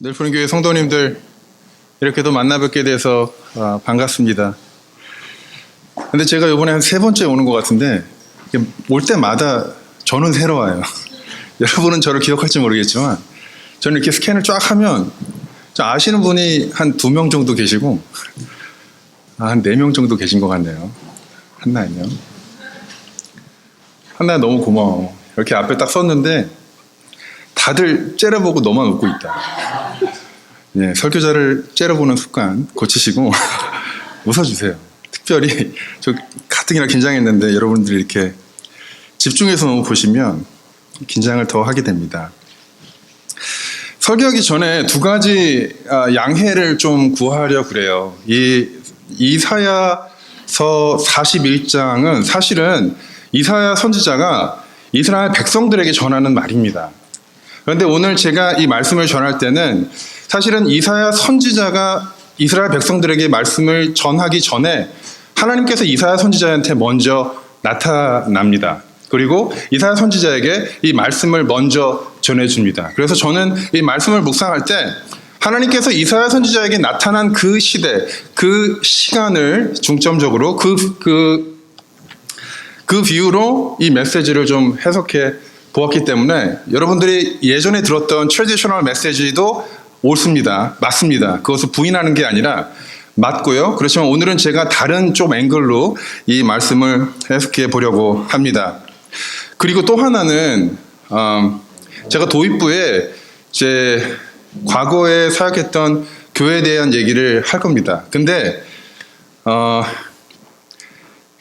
늘푸른교회 성도님들 이렇게 또 만나 뵙게 돼서 반갑습니다. 근데 제가 이번에 한 3번째 오는 것 같은데 올 때마다 저는 새로워요. 여러분은 저를 기억할지 모르겠지만 저는 이렇게 스캔을 쫙 하면 아시는 분이 한 2명 정도 계시고 한 4명 정도 계신 것 같네요. 한나는요? 한나 너무 고마워. 이렇게 앞에 딱 섰는데 다들 째려보고 너만 웃고 있다. 예, 설교자를 째려보는 습관 고치시고 웃어주세요. 특별히 저 가뜩이나 긴장했는데 여러분들이 이렇게 집중해서 너무 보시면 긴장을 더 하게 됩니다. 설교하기 전에 2가지 양해를 좀 구하려 그래요. 이 이사야서 41장은 사실은 이사야 선지자가 이스라엘 백성들에게 전하는 말입니다. 그런데 오늘 제가 이 말씀을 전할 때는 사실은 이사야 선지자가 이스라엘 백성들에게 말씀을 전하기 전에 하나님께서 이사야 선지자한테 먼저 나타납니다. 그리고 이사야 선지자에게 이 말씀을 먼저 전해줍니다. 그래서 저는 이 말씀을 묵상할 때 하나님께서 이사야 선지자에게 나타난 그 시대, 그 시간을 중점적으로 그 비유로 이 메시지를 좀 해석해 보았기 때문에 여러분들이 예전에 들었던 트래디셔널 메시지도 옳습니다. 맞습니다. 그것을 부인하는 게 아니라 맞고요. 그렇지만 오늘은 제가 다른 좀 앵글로 이 말씀을 해석해 보려고 합니다. 그리고 또 하나는 제가 도입부에 제 과거에 사역했던 교회에 대한 얘기를 할 겁니다. 근데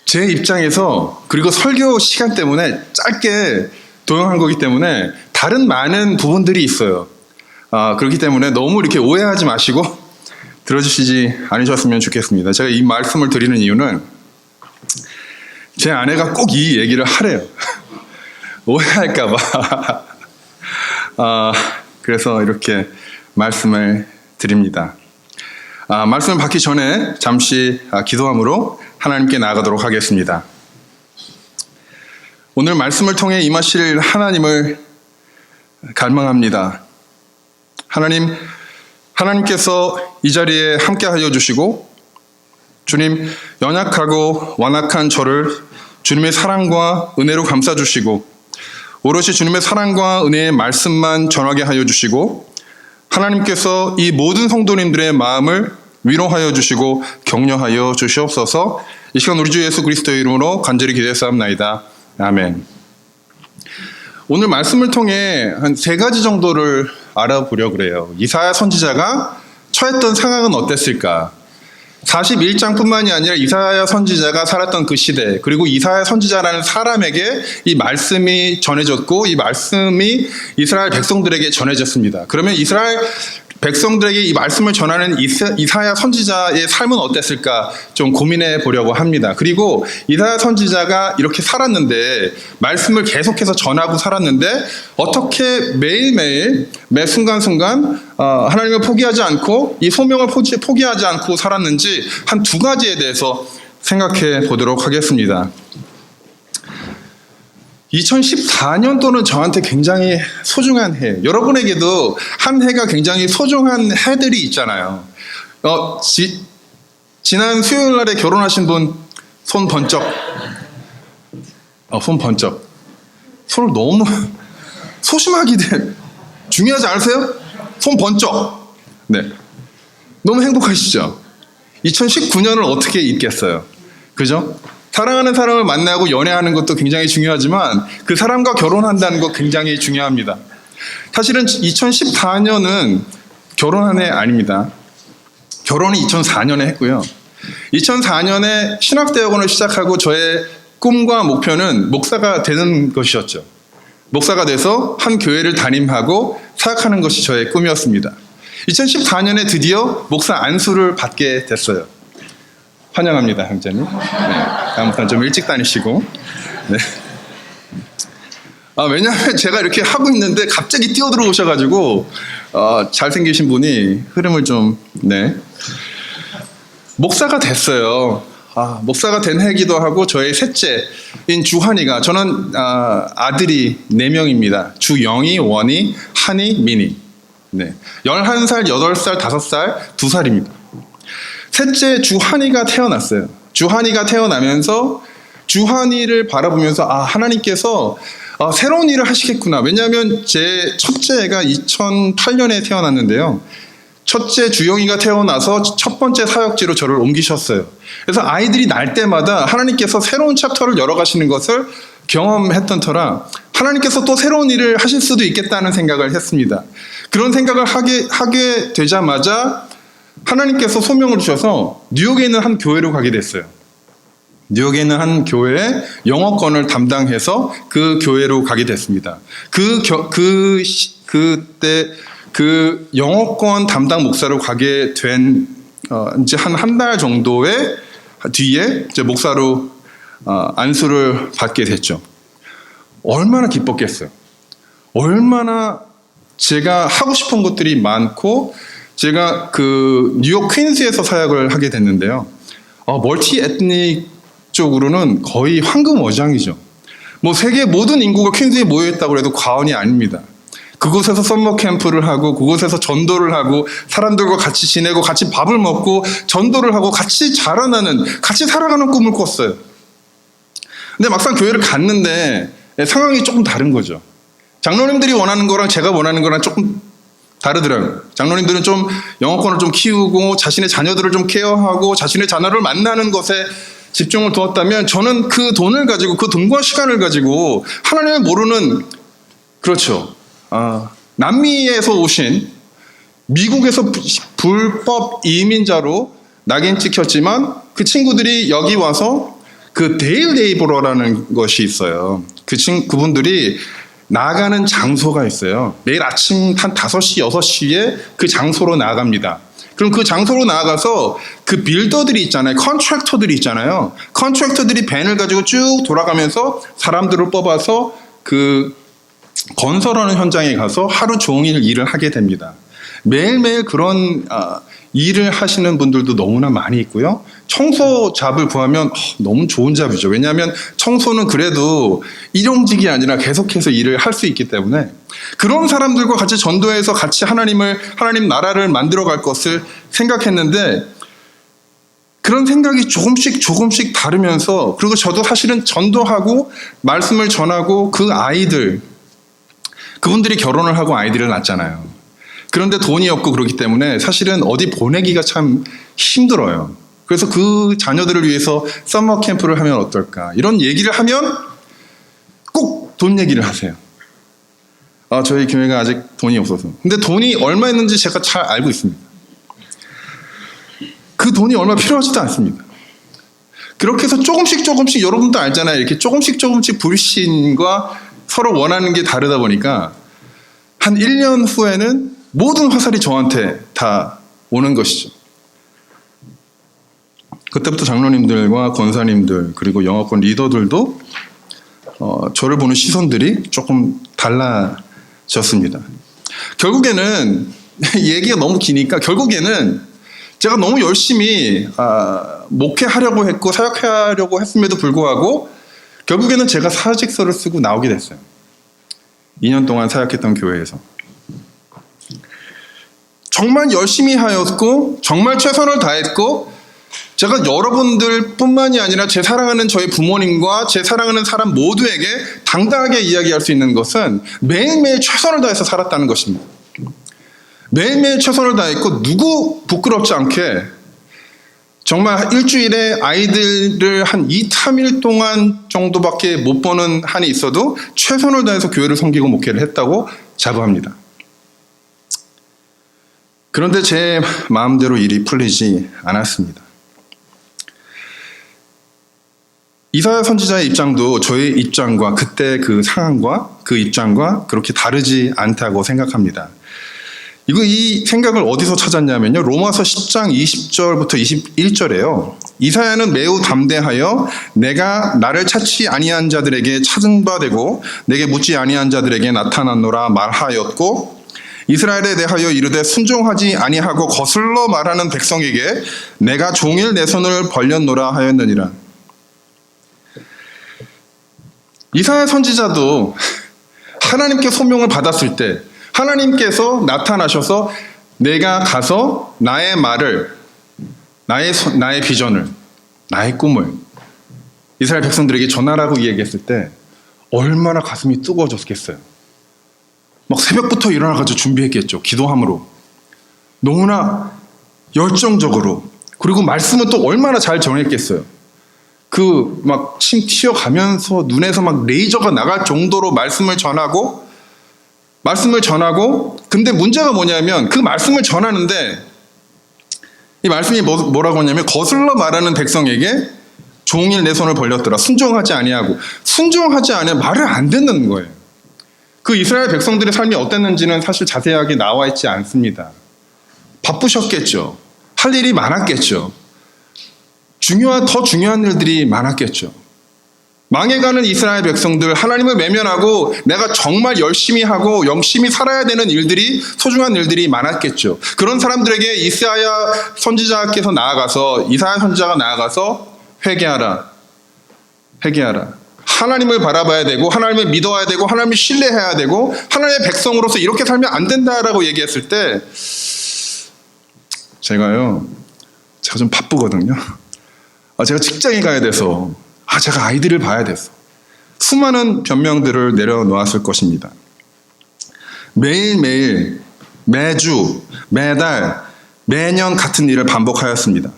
제 입장에서 그리고 설교 시간 때문에 짧게 도용한 거기 때문에 다른 많은 부분들이 있어요. 그렇기 때문에 너무 이렇게 오해하지 마시고 들어주시지 않으셨으면 좋겠습니다. 제가 이 말씀을 드리는 이유는 제 아내가 꼭 이 얘기를 하래요. 오해할까봐. 그래서 이렇게 말씀을 드립니다. 말씀을 받기 전에 잠시 기도함으로 하나님께 나아가도록 하겠습니다. 오늘 말씀을 통해 임하실 하나님을 갈망합니다. 하나님께서 이 자리에 함께하여 주시고 주님 연약하고 완악한 저를 주님의 사랑과 은혜로 감싸주시고 오롯이 주님의 사랑과 은혜의 말씀만 전하게 하여 주시고 하나님께서 이 모든 성도님들의 마음을 위로하여 주시고 격려하여 주시옵소서. 이 시간 우리 주 예수 그리스도의 이름으로 간절히 기도했사옵나이다. 아멘. 오늘 말씀을 통해 한 3가지 정도를 알아보려고 그래요. 이사야 선지자가 처했던 상황은 어땠을까? 41장뿐만이 아니라 이사야 선지자가 살았던 그 시대, 그리고 이사야 선지자라는 사람에게 이 말씀이 전해졌고 이 말씀이 이스라엘 백성들에게 전해졌습니다. 그러면 이스라엘 백성들에게 이 말씀을 전하는 이사야 선지자의 삶은 어땠을까 좀 고민해 보려고 합니다. 그리고 이사야 선지자가 이렇게 살았는데 말씀을 계속해서 전하고 살았는데 어떻게 매일매일 매 순간순간 하나님을 포기하지 않고 이 소명을 포기하지 않고 살았는지 한 2가지에 대해서 생각해 보도록 하겠습니다. 2014년도는 저한테 굉장히 소중한 해. 여러분에게도 한 해가 굉장히 소중한 해들이 있잖아요. 지난 수요일 날에 결혼하신 분 손 번쩍. 손 번쩍. 손을 너무 소심하게 중요하지 않으세요? 손 번쩍. 네. 너무 행복하시죠? 2019년을 어떻게 잊겠어요? 그죠? 사랑하는 사람을 만나고 연애하는 것도 굉장히 중요하지만 그 사람과 결혼한다는 것 굉장히 중요합니다. 사실은 2014년은 결혼한 해 아닙니다. 결혼은 2004년에 했고요. 2004년에 신학대학원을 시작하고 저의 꿈과 목표는 목사가 되는 것이었죠. 목사가 돼서 한 교회를 담임하고 사역하는 것이 저의 꿈이었습니다. 2014년에 드디어 목사 안수를 받게 됐어요. 환영합니다, 형제님. 네, 다음부터는 좀 일찍 다니시고. 네. 왜냐하면 제가 이렇게 하고 있는데 갑자기 뛰어들어오셔가지고 잘생기신 분이 흐름을 좀 목사가 됐어요. 목사가 된 해기도 하고 저의 셋째인 주한이가 저는 아들이 4명입니다. 주영이, 원이, 한이, 민이. 네. 11살, 8살, 5살, 2살입니다. 셋째 주한이가 태어났어요. 주한이가 태어나면서 주한이를 바라보면서 하나님께서 새로운 일을 하시겠구나. 왜냐하면 제 첫째가 2008년에 태어났는데요. 첫째 주영이가 태어나서 첫 번째 사역지로 저를 옮기셨어요. 그래서 아이들이 날 때마다 하나님께서 새로운 챕터를 열어가시는 것을 경험했던 터라 하나님께서 또 새로운 일을 하실 수도 있겠다는 생각을 했습니다. 그런 생각을 하게 되자마자 하나님께서 소명을 주셔서 뉴욕에 있는 한 교회로 가게 됐어요. 뉴욕에 있는 한 교회의 영어권을 담당해서 그 교회로 가게 됐습니다. 그때 그 영어권 담당 목사로 가게 된 이제 한 달 정도의 뒤에 이제 목사로 안수를 받게 됐죠. 얼마나 기뻤겠어요. 얼마나 제가 하고 싶은 것들이 많고 제가 그 뉴욕 퀸즈에서 사역을 하게 됐는데요. 멀티 에트닉 쪽으로는 거의 황금어장이죠. 뭐 세계 모든 인구가 퀸즈에 모여있다고 해도 과언이 아닙니다. 그곳에서 썸머 캠프를 하고 그곳에서 전도를 하고 사람들과 같이 지내고 같이 밥을 먹고 전도를 하고 같이 자라나는 같이 살아가는 꿈을 꿨어요. 근데 막상 교회를 갔는데 상황이 조금 다른 거죠. 장로님들이 원하는 거랑 제가 원하는 거랑 조금 다르더라고요. 장로님들은 좀 영어권을 좀 키우고 자신의 자녀들을 좀 케어하고 자신의 자녀를 만나는 것에 집중을 두었다면 저는 그 돈을 가지고 그 돈과 시간을 가지고 하나님을 모르는 그렇죠. 남미에서 오신 미국에서 불법 이민자로 낙인 찍혔지만 그 친구들이 여기 와서 그 데일 레이버러라는 것이 있어요. 그분들이 나가는 장소가 있어요. 매일 아침 한 5시, 6시에 그 장소로 나갑니다. 그럼 그 장소로 나가서 그 빌더들이 있잖아요. 컨트랙터들이 있잖아요. 컨트랙터들이 밴을 가지고 쭉 돌아가면서 사람들을 뽑아서 그 건설하는 현장에 가서 하루 종일 일을 하게 됩니다. 매일매일 그런 일을 하시는 분들도 너무나 많이 있고요. 청소잡을 구하면 너무 좋은 잡이죠. 왜냐하면 청소는 그래도 일용직이 아니라 계속해서 일을 할 수 있기 때문에 그런 사람들과 같이 전도해서 같이 하나님 나라를 만들어갈 것을 생각했는데 그런 생각이 조금씩 다르면서 그리고 저도 사실은 전도하고 말씀을 전하고 그분들이 결혼을 하고 아이들을 낳잖아요. 그런데 돈이 없고 그렇기 때문에 사실은 어디 보내기가 참 힘들어요. 그래서 그 자녀들을 위해서 썸머 캠프를 하면 어떨까? 이런 얘기를 하면 꼭 돈 얘기를 하세요. 저희 교회가 아직 돈이 없어서. 근데 돈이 얼마 있는지 제가 잘 알고 있습니다. 그 돈이 얼마 필요하지도 않습니다. 그렇게 해서 조금씩 여러분도 알잖아요. 이렇게 조금씩 불신과 서로 원하는 게 다르다 보니까 한 1년 후에는 모든 화살이 저한테 다 오는 것이죠. 그때부터 장로님들과 권사님들 그리고 영어권 리더들도 저를 보는 시선들이 조금 달라졌습니다. 결국에는 얘기가 너무 기니까 결국에는 제가 너무 열심히 목회하려고 했고 사역하려고 했음에도 불구하고 결국에는 제가 사직서를 쓰고 나오게 됐어요. 2년 동안 사역했던 교회에서. 정말 열심히 하였고 정말 최선을 다했고 제가 여러분들뿐만이 아니라 제 사랑하는 저희 부모님과 제 사랑하는 사람 모두에게 당당하게 이야기할 수 있는 것은 매일매일 최선을 다해서 살았다는 것입니다. 매일매일 최선을 다했고 누구 부끄럽지 않게 정말 일주일에 아이들을 한 2, 3일 동안 정도밖에 못 보는 한이 있어도 최선을 다해서 교회를 섬기고 목회를 했다고 자부합니다. 그런데 제 마음대로 일이 풀리지 않았습니다. 이사야 선지자의 입장도 저의 입장과 그때 그 상황과 그 입장과 그렇게 다르지 않다고 생각합니다. 이 생각을 어디서 찾았냐면요. 로마서 10장 20절부터 21절에요. 이사야는 매우 담대하여 내가 나를 찾지 아니한 자들에게 찾은 바 되고 내게 묻지 아니한 자들에게 나타났노라 말하였고 이스라엘에 대하여 이르되 순종하지 아니하고 거슬러 말하는 백성에게 내가 종일 내 손을 벌렸노라 하였느니라. 이사야 선지자도 하나님께 소명을 받았을 때 하나님께서 나타나셔서 내가 가서 나의 말을, 나의 비전을, 나의 꿈을 이스라엘 백성들에게 전하라고 이야기했을 때 얼마나 가슴이 뜨거워졌겠어요. 막 새벽부터 일어나가지고 준비했겠죠. 기도함으로. 너무나 열정적으로. 그리고 말씀은 또 얼마나 잘 전했겠어요. 그 막 침 튀어가면서 눈에서 막 레이저가 나갈 정도로 말씀을 전하고, 근데 문제가 뭐냐면 그 말씀을 전하는데 이 말씀이 뭐라고 하냐면 거슬러 말하는 백성에게 종일 내 손을 벌렸더라. 순종하지 아니하고. 순종하지 아니하면 말을 안 듣는 거예요. 그 이스라엘 백성들의 삶이 어땠는지는 사실 자세하게 나와 있지 않습니다. 바쁘셨겠죠. 할 일이 많았겠죠. 더 중요한 일들이 많았겠죠. 망해가는 이스라엘 백성들, 하나님을 외면하고 내가 정말 열심히 하고 열심히 살아야 되는 일들이, 소중한 일들이 많았겠죠. 그런 사람들에게 이사야 선지자가 나아가서 회개하라. 하나님을 바라봐야 되고 하나님을 믿어야 되고 하나님을 신뢰해야 되고 하나님의 백성으로서 이렇게 살면 안 된다라고 얘기했을 때 제가 좀 바쁘거든요. 제가 직장에 가야 돼서, 제가 아이들을 봐야 돼서 수많은 변명들을 내려놓았을 것입니다. 매일매일, 매주, 매달, 매년 같은 일을 반복하였습니다.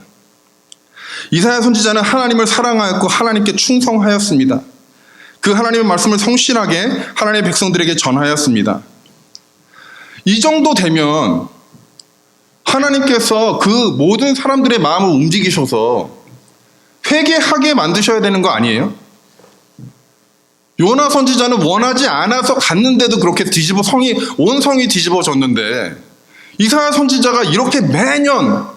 이사야 선지자는 하나님을 사랑하였고 하나님께 충성하였습니다. 그 하나님의 말씀을 성실하게 하나님의 백성들에게 전하였습니다. 이 정도 되면 하나님께서 그 모든 사람들의 마음을 움직이셔서 회개하게 만드셔야 되는 거 아니에요? 요나 선지자는 원하지 않아서 갔는데도 그렇게 온 성이 뒤집어졌는데 이사야 선지자가 이렇게 매년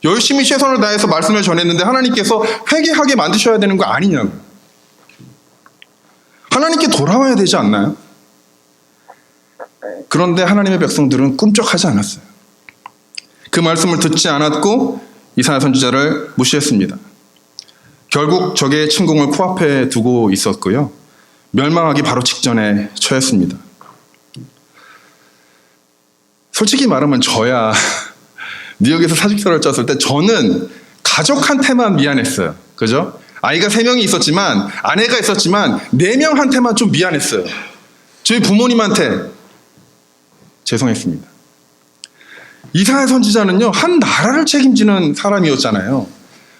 열심히 최선을 다해서 말씀을 전했는데 하나님께서 회개하게 만드셔야 되는 거 아니냐고. 하나님께 돌아와야 되지 않나요? 그런데 하나님의 백성들은 꿈쩍하지 않았어요. 그 말씀을 듣지 않았고 이사야 선지자를 무시했습니다. 결국 적의 침공을 코앞에 두고 있었고요. 멸망하기 바로 직전에 처했습니다. 솔직히 말하면 저야 뉴욕에서 사직서를 짰을 때 저는 가족한테만 미안했어요. 그죠? 아이가 3명이 있었지만, 아내가 있었지만 4명한테만 좀 미안했어요. 저희 부모님한테 죄송했습니다. 이사야 선지자는요, 한 나라를 책임지는 사람이었잖아요.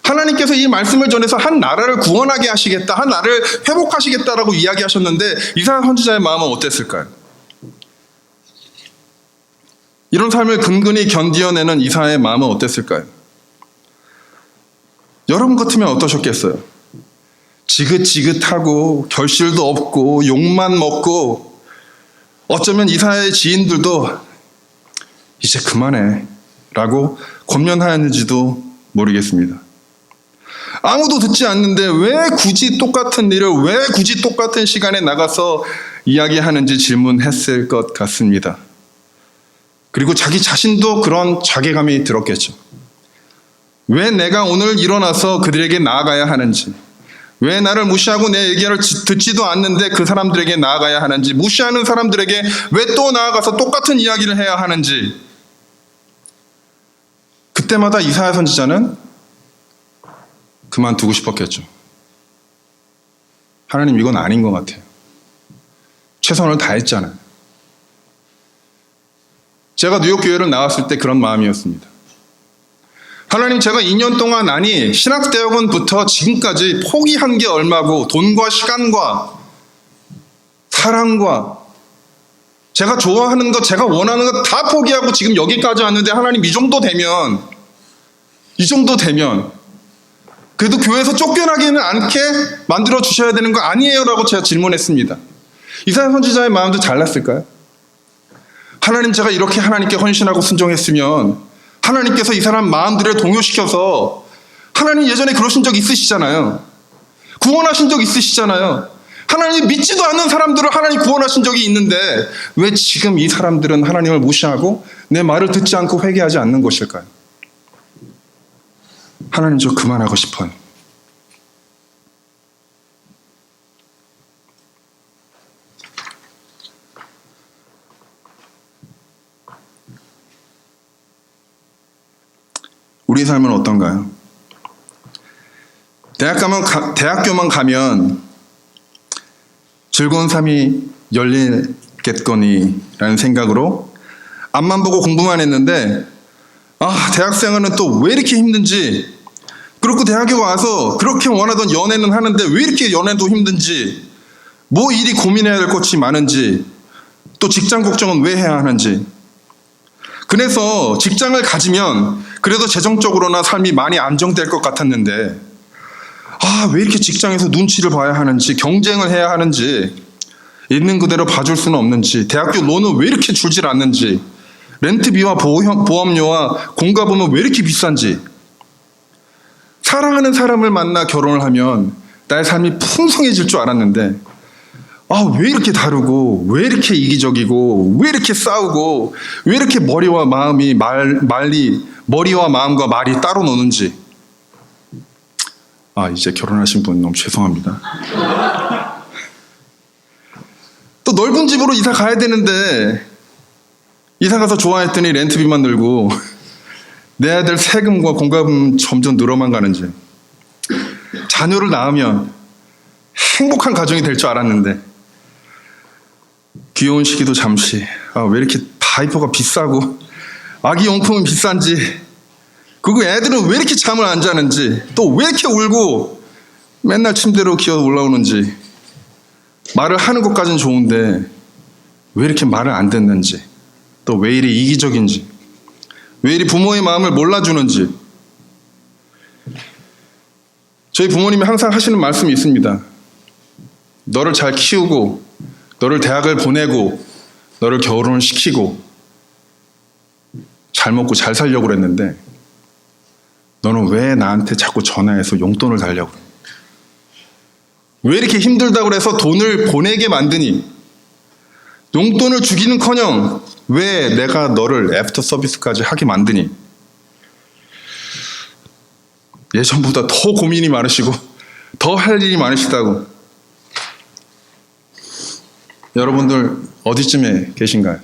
하나님께서 이 말씀을 전해서 한 나라를 구원하게 하시겠다, 한 나라를 회복하시겠다라고 이야기하셨는데 이사야 선지자의 마음은 어땠을까요? 이런 삶을 근근히 견디어내는 이사야의 마음은 어땠을까요? 여러분 같으면 어떠셨겠어요? 지긋지긋하고 결실도 없고 욕만 먹고 어쩌면 이사야의 지인들도 이제 그만해 라고 권면하였는지도 모르겠습니다. 아무도 듣지 않는데 왜 굳이 똑같은 일을, 왜 굳이 똑같은 시간에 나가서 이야기하는지 질문했을 것 같습니다. 그리고 자기 자신도 그런 자괴감이 들었겠죠. 왜 내가 오늘 일어나서 그들에게 나아가야 하는지, 왜 나를 무시하고 내 얘기를 듣지도 않는데 그 사람들에게 나아가야 하는지, 무시하는 사람들에게 왜 또 나아가서 똑같은 이야기를 해야 하는지. 그때마다 이사야 선지자는 그만두고 싶었겠죠. 하나님, 이건 아닌 것 같아요. 최선을 다했잖아요. 제가 뉴욕 교회를 나왔을 때 그런 마음이었습니다. 하나님, 제가 2년 동안, 아니 신학대학원부터 지금까지 포기한 게 얼마고, 돈과 시간과 사랑과 제가 좋아하는 것, 제가 원하는 것 다 포기하고 지금 여기까지 왔는데 하나님, 이 정도 되면 그래도 교회에서 쫓겨나기는 않게 만들어 주셔야 되는 거 아니에요? 라고 제가 질문했습니다. 이사야 선지자의 마음도 달랐을까요? 하나님, 제가 이렇게 하나님께 헌신하고 순종했으면 하나님께서 이 사람 마음들을 동요시켜서, 하나님 예전에 그러신 적 있으시잖아요. 구원하신 적 있으시잖아요. 하나님 믿지도 않는 사람들을 하나님 구원하신 적이 있는데 왜 지금 이 사람들은 하나님을 무시하고 내 말을 듣지 않고 회개하지 않는 것일까요? 하나님, 저 그만하고 싶어요. 우리 삶은 어떤가요? 대학교만 가면 즐거운 삶이 열리겠거니라는 생각으로 앞만 보고 공부만 했는데 대학생활은 또 왜 이렇게 힘든지, 그렇고 대학에 와서 그렇게 원하던 연애는 하는데 왜 이렇게 연애도 힘든지, 뭐 일이 고민해야 될 것이 많은지, 또 직장 걱정은 왜 해야 하는지. 그래서 직장을 가지면 그래도 재정적으로나 삶이 많이 안정될 것 같았는데 왜 이렇게 직장에서 눈치를 봐야 하는지, 경쟁을 해야 하는지, 있는 그대로 봐줄 수는 없는지, 대학교 론은 왜 이렇게 줄질 않는지, 렌트비와 보험료와 공과금은 왜 이렇게 비싼지, 사랑하는 사람을 만나 결혼을 하면 나의 삶이 풍성해질 줄 알았는데 왜 이렇게 다르고, 왜 이렇게 이기적이고, 왜 이렇게 싸우고, 왜 이렇게 머리와 마음과 말이 따로 노는지. 이제 결혼하신 분 너무 죄송합니다. 또 넓은 집으로 이사 가야 되는데 이사 가서 좋아했더니 렌트비만 늘고 내야 될 세금과 공과금 점점 늘어만 가는지. 자녀를 낳으면 행복한 가정이 될 줄 알았는데 귀여운 시기도 잠시, 왜 이렇게 다이퍼가 비싸고 아기 용품은 비싼지, 그리고 애들은 왜 이렇게 잠을 안 자는지, 또 왜 이렇게 울고 맨날 침대로 기어 올라오는지, 말을 하는 것까지는 좋은데 왜 이렇게 말을 안 듣는지, 또 왜 이리 이기적인지, 왜 이리 부모의 마음을 몰라주는지. 저희 부모님이 항상 하시는 말씀이 있습니다. 너를 잘 키우고, 너를 대학을 보내고, 너를 결혼을 시키고, 잘 먹고 잘 살려고 그랬는데 너는 왜 나한테 자꾸 전화해서 용돈을 달려고 그래? 왜 이렇게 힘들다고 그래서 돈을 보내게 만드니? 용돈을 주기는커녕 왜 내가 너를 애프터 서비스까지 하게 만드니? 예전보다 더 고민이 많으시고 더 할 일이 많으시다고. 여러분들 어디쯤에 계신가요?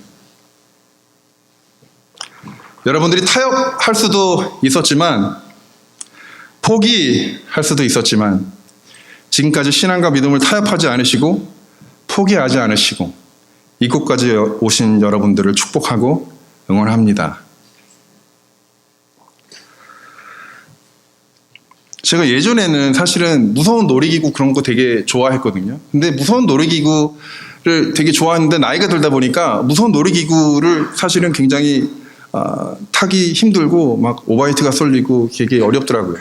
여러분들이 타협할 수도 있었지만, 포기할 수도 있었지만, 지금까지 신앙과 믿음을 타협하지 않으시고 포기하지 않으시고 이곳까지 오신 여러분들을 축복하고 응원합니다. 제가 예전에는 사실은 무서운 놀이기구 그런 거 되게 좋아했거든요. 근데 무서운 놀이기구를 되게 좋아했는데 나이가 들다 보니까 무서운 놀이기구를 사실은 굉장히 타기 힘들고 막 오바이트가 쏠리고 되게 어렵더라고요.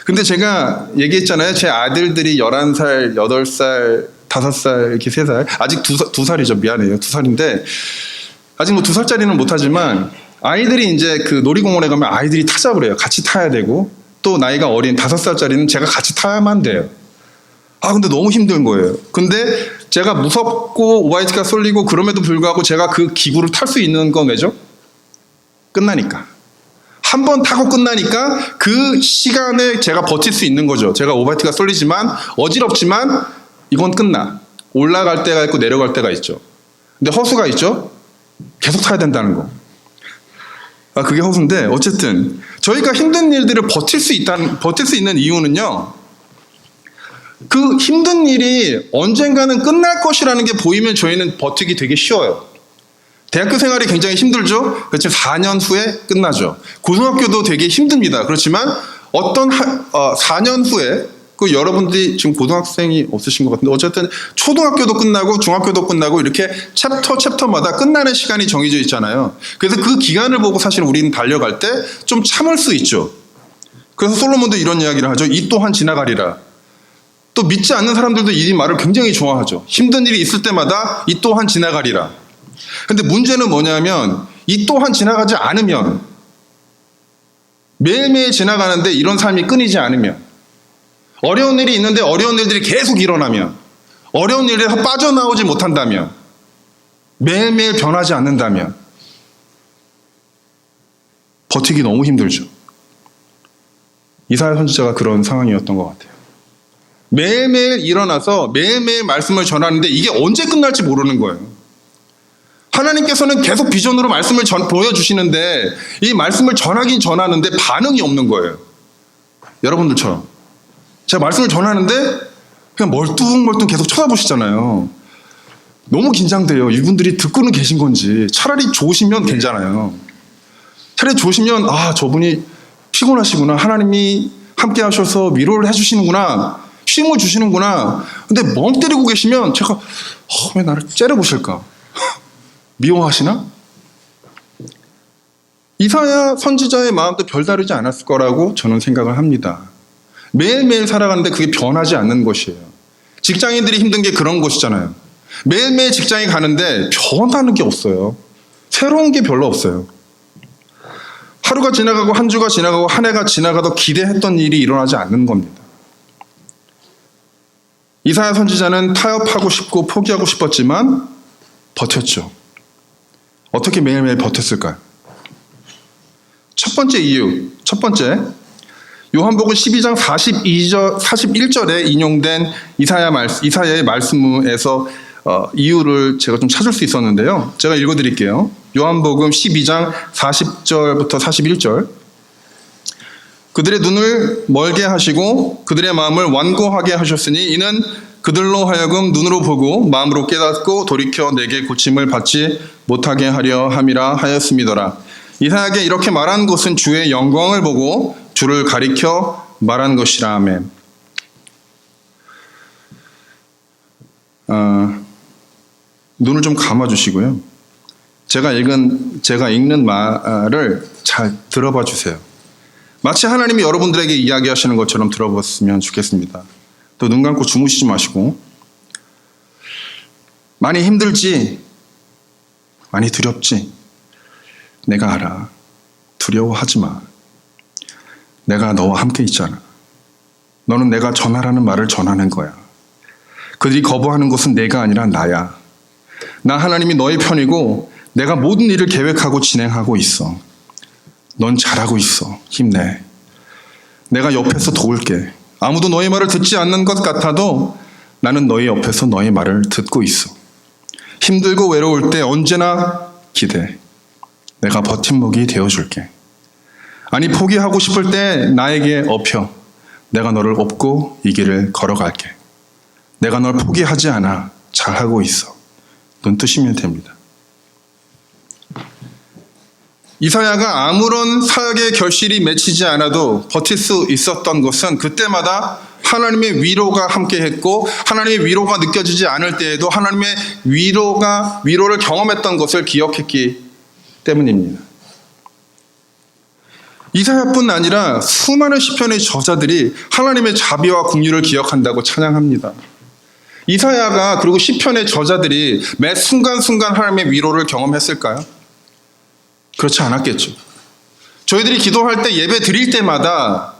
근데 제가 얘기했잖아요. 제 아들들이 11살, 8살, 5살, 이렇게 3살, 아직 2살이죠. 미안해요. 2살인데 아직 뭐 2살짜리는 못하지만 아이들이 이제 그 놀이공원에 가면 아이들이 타자고 그래요. 같이 타야 되고, 또 나이가 어린 5살짜리는 제가 같이 타야만 돼요. 근데 너무 힘든 거예요. 근데 제가 무섭고 오바이트가 쏠리고 그럼에도 불구하고 제가 그 기구를 탈 수 있는 건 왜죠? 끝나니까. 한 번 타고 끝나니까 그 시간에 제가 버틸 수 있는 거죠. 제가 오바이트가 쏠리지만, 어지럽지만 이건 끝나. 올라갈 때가 있고 내려갈 때가 있죠. 근데 허수가 있죠. 계속 타야 된다는 거. 그게 허수인데, 어쨌든 저희가 힘든 일들을 버틸 수 있는 이유는요, 그 힘든 일이 언젠가는 끝날 것이라는 게 보이면 저희는 버티기 되게 쉬워요. 대학교 생활이 굉장히 힘들죠. 그렇지만 4년 후에 끝나죠. 고등학교도 되게 힘듭니다. 그렇지만 어떤 4년 후에, 그 여러분들이 지금 고등학생이 없으신 것 같은데 어쨌든 초등학교도 끝나고 중학교도 끝나고 이렇게 챕터마다 끝나는 시간이 정해져 있잖아요. 그래서 그 기간을 보고 사실 우리는 달려갈 때 좀 참을 수 있죠. 그래서 솔로몬도 이런 이야기를 하죠. 이 또한 지나가리라. 또 믿지 않는 사람들도 이 말을 굉장히 좋아하죠. 힘든 일이 있을 때마다 이 또한 지나가리라. 근데 문제는 뭐냐면 이 또한 지나가지 않으면, 매일매일 지나가는데 이런 삶이 끊이지 않으면, 어려운 일이 있는데 어려운 일들이 계속 일어나면, 어려운 일에서 빠져나오지 못한다면, 매일매일 변하지 않는다면 버티기 너무 힘들죠. 이사야 선지자가 그런 상황이었던 것 같아요. 매일매일 일어나서 매일매일 말씀을 전하는데 이게 언제 끝날지 모르는 거예요. 하나님께서는 계속 비전으로 말씀을 보여주시는데 이 말씀을 전하긴 전하는데 반응이 없는 거예요. 여러분들처럼. 제가 말씀을 전하는데 그냥 멀뚱멀뚱 계속 쳐다보시잖아요. 너무 긴장돼요. 이분들이 듣고는 계신 건지. 차라리 좋으시면 괜찮아요. 차라리 좋으시면 저분이 피곤하시구나. 하나님이 함께 하셔서 위로를 해주시는구나. 쉼을 주시는구나. 근데 멍 때리고 계시면 제가 왜 나를 째려보실까? 미워하시나? 이사야 선지자의 마음도 별다르지 않았을 거라고 저는 생각을 합니다. 매일매일 살아가는데 그게 변하지 않는 것이에요. 직장인들이 힘든 게 그런 것이잖아요. 매일매일 직장에 가는데 변하는 게 없어요. 새로운 게 별로 없어요. 하루가 지나가고 한 주가 지나가고 한 해가 지나가도 기대했던 일이 일어나지 않는 겁니다. 이사야 선지자는 타협하고 싶고 포기하고 싶었지만 버텼죠. 어떻게 매일매일 버텼을까요? 첫 번째 이유, 요한복음 12장 41절에 인용된 이사야의 말씀에서 이유를 제가 좀 찾을 수 있었는데요. 제가 읽어드릴게요. 요한복음 12장 40절부터 41절. 그들의 눈을 멀게 하시고 그들의 마음을 완고하게 하셨으니 이는 그들로 하여금 눈으로 보고 마음으로 깨닫고 돌이켜 내게 고침을 받지 못하게 하려 함이라 하였음이더라. 이사야에게 이렇게 말한 것은 주의 영광을 보고 주를 가리켜 말한 것이라. 아멘. 눈을 좀 감아주시고요. 제가 읽는 말을 잘 들어봐 주세요. 마치 하나님이 여러분들에게 이야기하시는 것처럼 들어봤으면 좋겠습니다. 또 눈 감고 주무시지 마시고. 많이 힘들지? 많이 두렵지? 내가 알아. 두려워하지 마. 내가 너와 함께 있잖아. 너는 내가 전하라는 말을 전하는 거야. 그들이 거부하는 것은 내가 아니라 나야. 나 하나님이 너의 편이고 내가 모든 일을 계획하고 진행하고 있어. 넌 잘하고 있어. 힘내. 내가 옆에서 도울게. 아무도 너의 말을 듣지 않는 것 같아도 나는 너의 옆에서 너의 말을 듣고 있어. 힘들고 외로울 때 언제나 기대. 내가 버팀목이 되어줄게. 아니 포기하고 싶을 때 나에게 업혀. 내가 너를 업고 이 길을 걸어갈게. 내가 널 포기하지 않아. 잘하고 있어. 눈 뜨시면 됩니다. 이사야가 아무런 사역의 결실이 맺히지 않아도 버틸 수 있었던 것은 그때마다 하나님의 위로가 함께했고 하나님의 위로가 느껴지지 않을 때에도 하나님의 위로를 경험했던 것을 기억했기 때문입니다. 이사야뿐 아니라 수많은 시편의 저자들이 하나님의 자비와 긍휼을 기억한다고 찬양합니다. 이사야가 그리고 시편의 저자들이 매 순간순간 하나님의 위로를 경험했을까요? 그렇지 않았겠죠. 저희들이 기도할 때 예배 드릴 때마다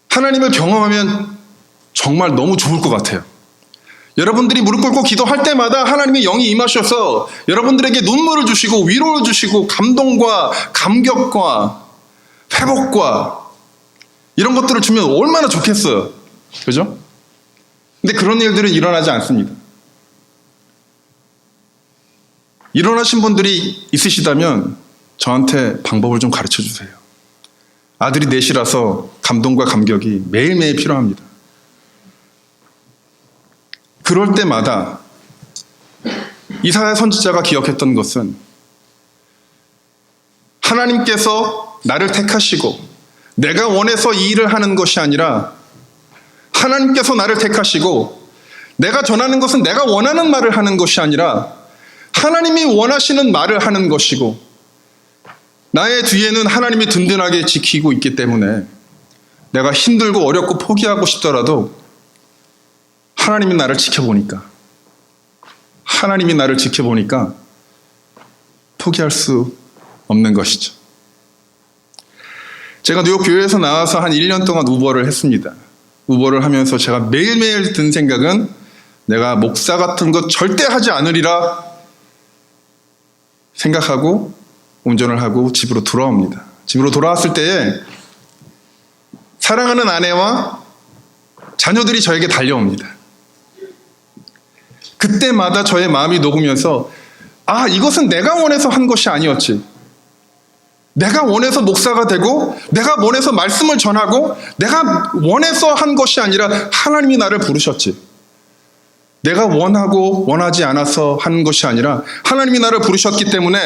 하나님을 경험하면 정말 너무 좋을 것 같아요. 여러분들이 무릎 꿇고 기도할 때마다 하나님의 영이 임하셔서 여러분들에게 눈물을 주시고 위로를 주시고 감동과 감격과 회복과 이런 것들을 주면 얼마나 좋겠어요. 그죠? 근데 그런 일들은 일어나지 않습니다. 일어나신 분들이 있으시다면 저한테 방법을 좀 가르쳐 주세요. 아들이 넷이라서 감동과 감격이 매일매일 필요합니다. 그럴 때마다 이사야 선지자가 기억했던 것은 하나님께서 나를 택하시고 내가 원해서 이 일을 하는 것이 아니라 하나님께서 나를 택하시고 내가 전하는 것은 내가 원하는 말을 하는 것이 아니라 하나님이 원하시는 말을 하는 것이고 나의 뒤에는 하나님이 든든하게 지키고 있기 때문에 내가 힘들고 어렵고 포기하고 싶더라도 하나님이 나를 지켜보니까 포기할 수 없는 것이죠. 제가 뉴욕 교회에서 나와서 한 1년 동안 우버를 했습니다. 우버를 하면서 제가 매일매일 든 생각은 내가 목사 같은 것 절대 하지 않으리라 생각하고 운전을 하고 집으로 돌아옵니다. 집으로 돌아왔을 때에 사랑하는 아내와 자녀들이 저에게 달려옵니다. 그때마다 저의 마음이 녹으면서 이것은 내가 원해서 한 것이 아니었지. 내가 원해서 목사가 되고 내가 원해서 말씀을 전하고 내가 원해서 한 것이 아니라 하나님이 나를 부르셨지. 내가 원하고 원하지 않아서 한 것이 아니라 하나님이 나를 부르셨기 때문에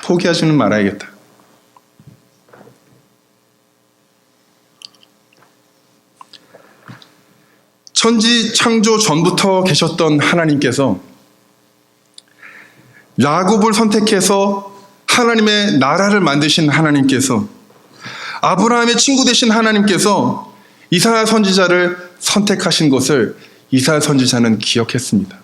포기하지는 말아야겠다. 천지 창조 전부터 계셨던 하나님께서 야곱을 선택해서 하나님의 나라를 만드신 하나님께서 아브라함의 친구 되신 하나님께서 이사야 선지자를 선택하신 것을 이사야 선지자는 기억했습니다.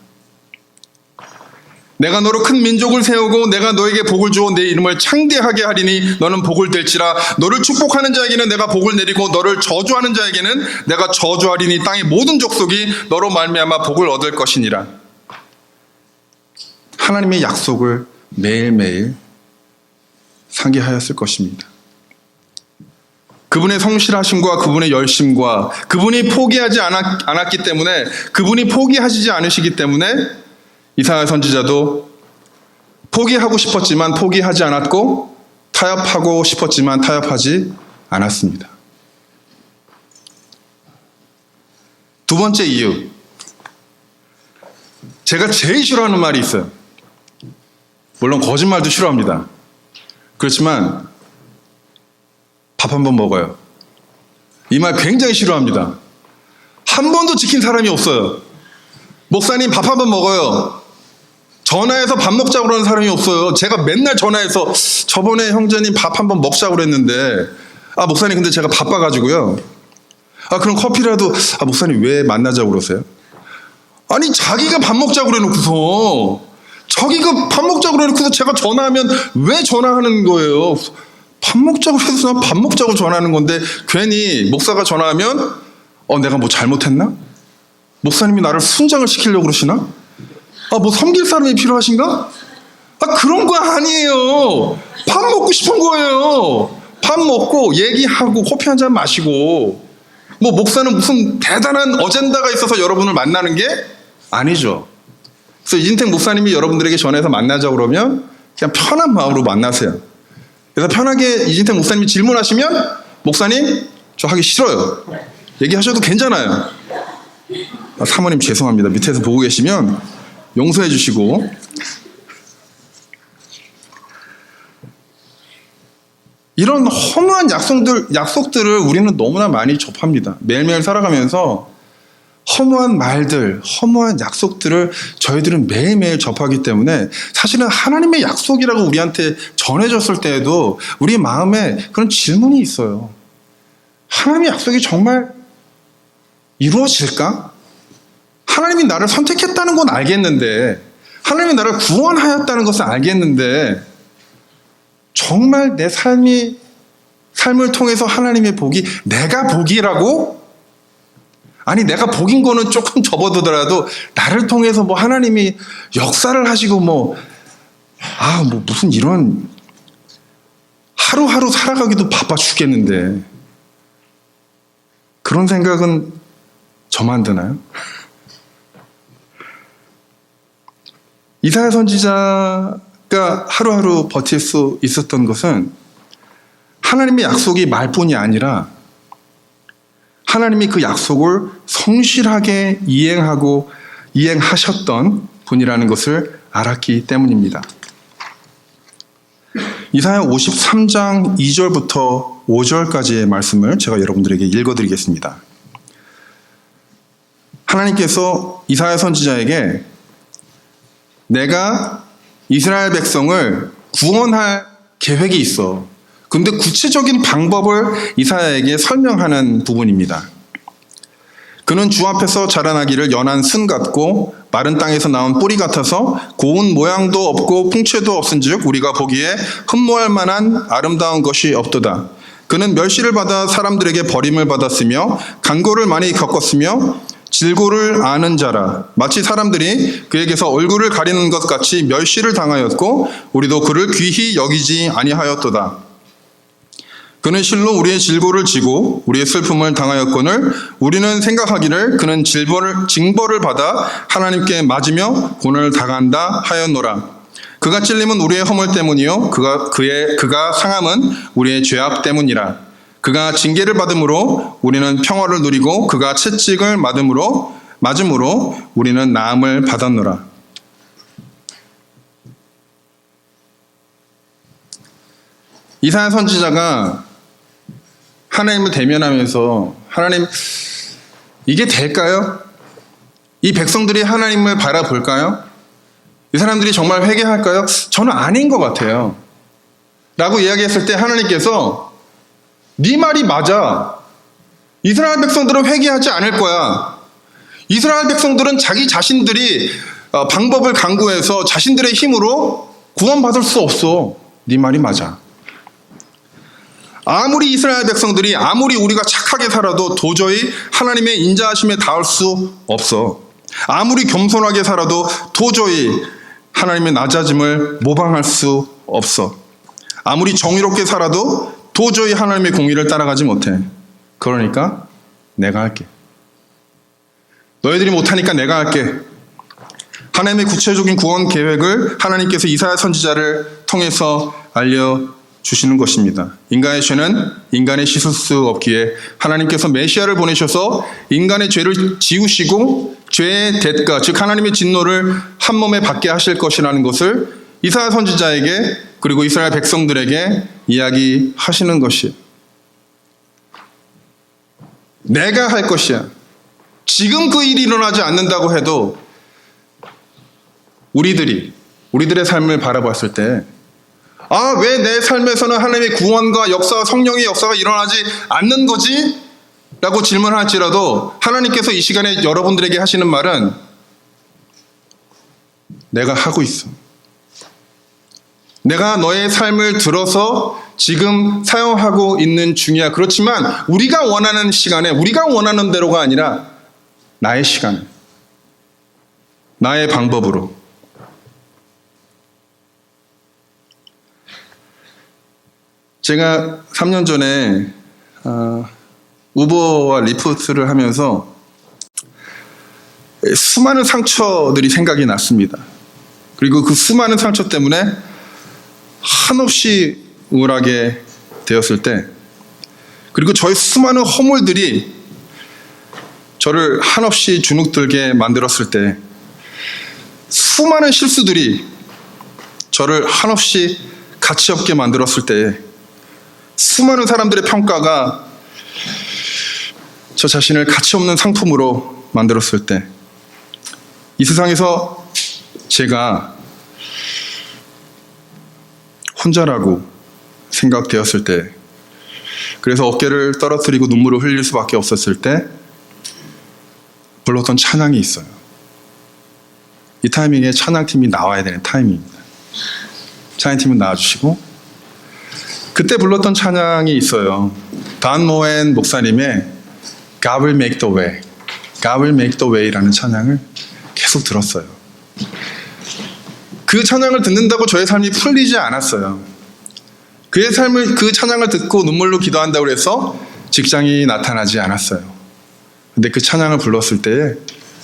내가 너로 큰 민족을 세우고 내가 너에게 복을 주어 내 이름을 창대하게 하리니 너는 복을 될지라. 너를 축복하는 자에게는 내가 복을 내리고 너를 저주하는 자에게는 내가 저주하리니 땅의 모든 족속이 너로 말미암아 복을 얻을 것이니라. 하나님의 약속을 매일매일 상기하였을 것입니다. 그분의 성실하심과 그분의 열심과 그분이 포기하지 않았기 때문에, 그분이 포기하시지 않으시기 때문에 이사야 선지자도 포기하고 싶었지만 포기하지 않았고 타협하고 싶었지만 타협하지 않았습니다. 두 번째 이유, 제가 제일 싫어하는 말이 있어요. 물론 거짓말도 싫어합니다. 그렇지만 밥 한 번 먹어요. 이 말 굉장히 싫어합니다. 한 번도 지킨 사람이 없어요. 목사님 밥 한 번 먹어요. 전화해서 밥 먹자고 그러는 사람이 없어요. 제가 맨날 전화해서 저번에 형제님 밥 한 번 먹자고 그랬는데 목사님 근데 제가 바빠가지고요. 그럼 커피라도 목사님 왜 만나자고 그러세요? 아니 자기가 밥 먹자고 그래놓고서 자기가 밥 먹자고 그래놓고서 제가 전화하면 왜 전화하는 거예요? 밥 먹자고 해서 난 밥 먹자고 전화하는 건데 괜히 목사가 전화하면 내가 뭐 잘못했나? 목사님이 나를 순장을 시키려고 그러시나? 뭐 섬길 사람이 필요하신가? 그런 거 아니에요. 밥 먹고 싶은 거예요. 밥 먹고 얘기하고 커피 한 잔 마시고, 뭐 목사는 무슨 대단한 어젠다가 있어서 여러분을 만나는 게 아니죠. 그래서 이진택 목사님이 여러분들에게 전해서 만나자 그러면 그냥 편한 마음으로 만나세요. 그래서 편하게 이진택 목사님이 질문하시면 목사님 저 하기 싫어요. 얘기하셔도 괜찮아요. 사모님 죄송합니다. 밑에서 보고 계시면 용서해 주시고. 이런 허무한 약속들을 우리는 너무나 많이 접합니다. 매일매일 살아가면서 허무한 말들, 허무한 약속들을 저희들은 매일매일 접하기 때문에 사실은 하나님의 약속이라고 우리한테 전해졌을 때에도 우리 마음에 그런 질문이 있어요. 하나님의 약속이 정말 이루어질까? 하나님이 나를 선택했다는 건 알겠는데, 하나님이 나를 구원하였다는 것은 알겠는데, 정말 내 삶을 통해서 하나님의 복이 내가 복이라고? 아니 내가 복인 거는 조금 접어두더라도 나를 통해서 뭐 하나님이 역사를 하시고 뭐 무슨 이런 하루하루 살아가기도 바빠 죽겠는데 그런 생각은 저만 드나요? 이사야 선지자가 하루하루 버틸 수 있었던 것은 하나님의 약속이 말뿐이 아니라 하나님이 그 약속을 성실하게 이행하셨던 분이라는 것을 알았기 때문입니다. 이사야 53장 2절부터 5절까지의 말씀을 제가 여러분들에게 읽어드리겠습니다. 하나님께서 이사야 선지자에게 내가 이스라엘 백성을 구원할 계획이 있어. 근데 구체적인 방법을 이사야에게 설명하는 부분입니다. 그는 주 앞에서 자라나기를 연한 쓴 같고 마른 땅에서 나온 뿌리 같아서 고운 모양도 없고 풍채도 없은즉 우리가 보기에 흠모할 만한 아름다운 것이 없도다. 그는 멸시를 받아 사람들에게 버림을 받았으며 간고를 많이 겪었으며 질고를 아는 자라. 마치 사람들이 그에게서 얼굴을 가리는 것 같이 멸시를 당하였고 우리도 그를 귀히 여기지 아니하였도다. 그는 실로 우리의 질고를 지고 우리의 슬픔을 당하였거늘 우리는 생각하기를 그는 징벌을 받아 하나님께 맞으며 고난을 당한다 하였노라. 그가 찔림은 우리의 허물 때문이요 그가 상함은 우리의 죄악 때문이라. 그가 징계를 받음으로 우리는 평화를 누리고 그가 채찍을 맞음으로 우리는 나음을 받았노라. 이사야 선지자가 하나님을 대면하면서 하나님, 이게 될까요? 이 백성들이 하나님을 바라볼까요? 이 사람들이 정말 회개할까요? 저는 아닌 것 같아요. 라고 이야기했을 때 하나님께서 네 말이 맞아. 이스라엘 백성들은 회개하지 않을 거야. 이스라엘 백성들은 자기 자신들이 방법을 강구해서 자신들의 힘으로 구원받을 수 없어. 네 말이 맞아. 아무리 이스라엘 백성들이 아무리 우리가 착하게 살아도 도저히 하나님의 인자하심에 닿을 수 없어. 아무리 겸손하게 살아도 도저히 하나님의 낮아짐을 모방할 수 없어. 아무리 정의롭게 살아도 도저히 하나님의 공의를 따라가지 못해. 그러니까 내가 할게. 너희들이 못하니까 내가 할게. 하나님의 구체적인 구원 계획을 하나님께서 이사야 선지자를 통해서 알려주시는 것입니다. 인간의 죄는 인간이 씻을 수 없기에 하나님께서 메시아를 보내셔서 인간의 죄를 지우시고 죄의 대가, 즉 하나님의 진노를 한 몸에 받게 하실 것이라는 것을 이사야 선지자에게 그리고 이스라엘 백성들에게 이야기하시는 것이 내가 할 것이야. 지금 그 일이 일어나지 않는다고 해도 우리들의 삶을 바라봤을 때 왜 내 삶에서는 하나님의 구원과 역사, 성령의 역사가 일어나지 않는 거지? 라고 질문할지라도 하나님께서 이 시간에 여러분들에게 하시는 말은 내가 하고 있어. 내가 너의 삶을 들어서 지금 사용하고 있는 중이야. 그렇지만 우리가 원하는 시간에 우리가 원하는 대로가 아니라 나의 시간에 나의 방법으로 제가 3년 전에 우버와 리프트를 하면서 수많은 상처들이 생각이 났습니다. 그리고 그 수많은 상처 때문에 한없이 우울하게 되었을 때, 그리고 저의 수많은 허물들이 저를 한없이 주눅들게 만들었을 때, 수많은 실수들이 저를 한없이 가치 없게 만들었을 때, 수많은 사람들의 평가가 저 자신을 가치 없는 상품으로 만들었을 때, 이 세상에서 제가 혼자라고 생각되었을 때, 그래서 어깨를 떨어뜨리고 눈물을 흘릴 수밖에 없었을 때 불렀던 찬양이 있어요. 이 타이밍에 찬양팀이 나와야 되는 타이밍입니다. 찬양팀은 나와주시고, 그때 불렀던 찬양이 있어요. 단 모엔 목사님의 God will make the way, God will make the way라는 찬양을 계속 들었어요. 그 찬양을 듣는다고 저의 삶이 풀리지 않았어요. 그 찬양을 듣고 눈물로 기도한다고 해서 직장이 나타나지 않았어요. 근데 그 찬양을 불렀을 때에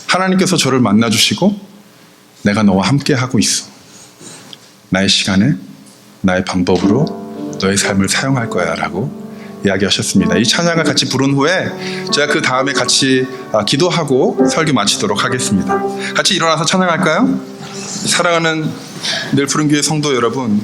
하나님께서 저를 만나주시고 내가 너와 함께 하고 있어. 나의 시간에 나의 방법으로 너의 삶을 사용할 거야 라고 이야기하셨습니다. 이 찬양을 같이 부른 후에 제가 그 다음에 같이 기도하고 설교 마치도록 하겠습니다. 같이 일어나서 찬양할까요? 사랑하는 늘 푸른 교회 성도 여러분,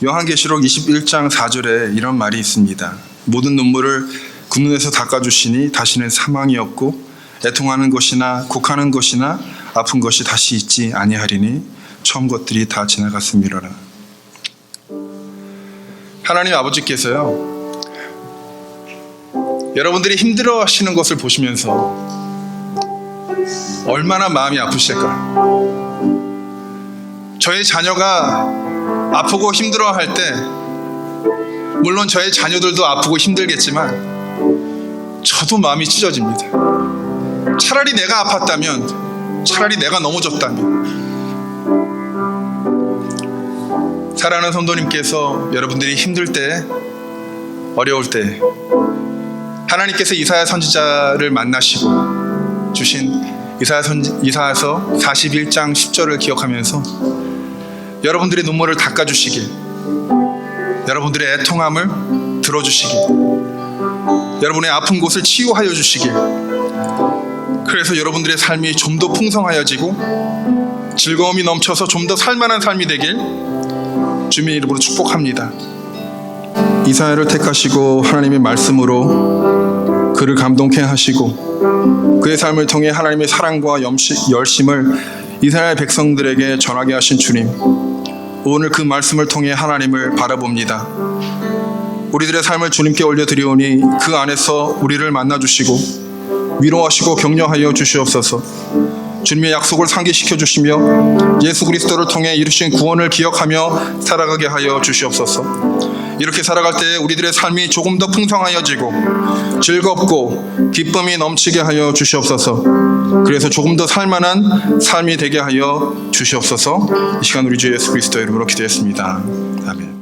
요한계시록 21장 4절에 이런 말이 있습니다. 모든 눈물을 그 눈에서 닦아주시니 다시는 사망이 없고 애통하는 것이나 곡하는 것이나 아픈 것이 다시 있지 아니하리니 처음 것들이 다 지나갔음이로라. 하나님 아버지께서요, 여러분들이 힘들어 하시는 것을 보시면서 얼마나 마음이 아프실까. 저의 자녀가 아프고 힘들어 할 때, 물론 저의 자녀들도 아프고 힘들겠지만 저도 마음이 찢어집니다. 차라리 내가 아팠다면, 차라리 내가 넘어졌다면. 사랑하는 성도님께서 여러분들이 힘들 때 어려울 때 하나님께서 이사야 선지자를 만나시고 주신 이사야서 41장 10절을 기억하면서 여러분들의 눈물을 닦아주시길, 여러분들의 애통함을 들어주시길, 여러분의 아픈 곳을 치유하여 주시길, 그래서 여러분들의 삶이 좀 더 풍성하여지고 즐거움이 넘쳐서 좀 더 살만한 삶이 되길 주님의 이름으로 축복합니다. 이사야를 택하시고 하나님의 말씀으로 그를 감동케 하시고 그의 삶을 통해 하나님의 사랑과 열심을 이스라엘 백성들에게 전하게 하신 주님, 오늘 그 말씀을 통해 하나님을 바라봅니다. 우리들의 삶을 주님께 올려드리오니 그 안에서 우리를 만나주시고 위로하시고 격려하여 주시옵소서. 주님의 약속을 상기시켜 주시며 예수 그리스도를 통해 이루신 구원을 기억하며 살아가게 하여 주시옵소서. 이렇게 살아갈 때 우리들의 삶이 조금 더 풍성하여지고 즐겁고 기쁨이 넘치게 하여 주시옵소서. 그래서 조금 더 살만한 삶이 되게 하여 주시옵소서. 이 시간 우리 주 예수 그리스도의 이름으로 기도했습니다. 아멘.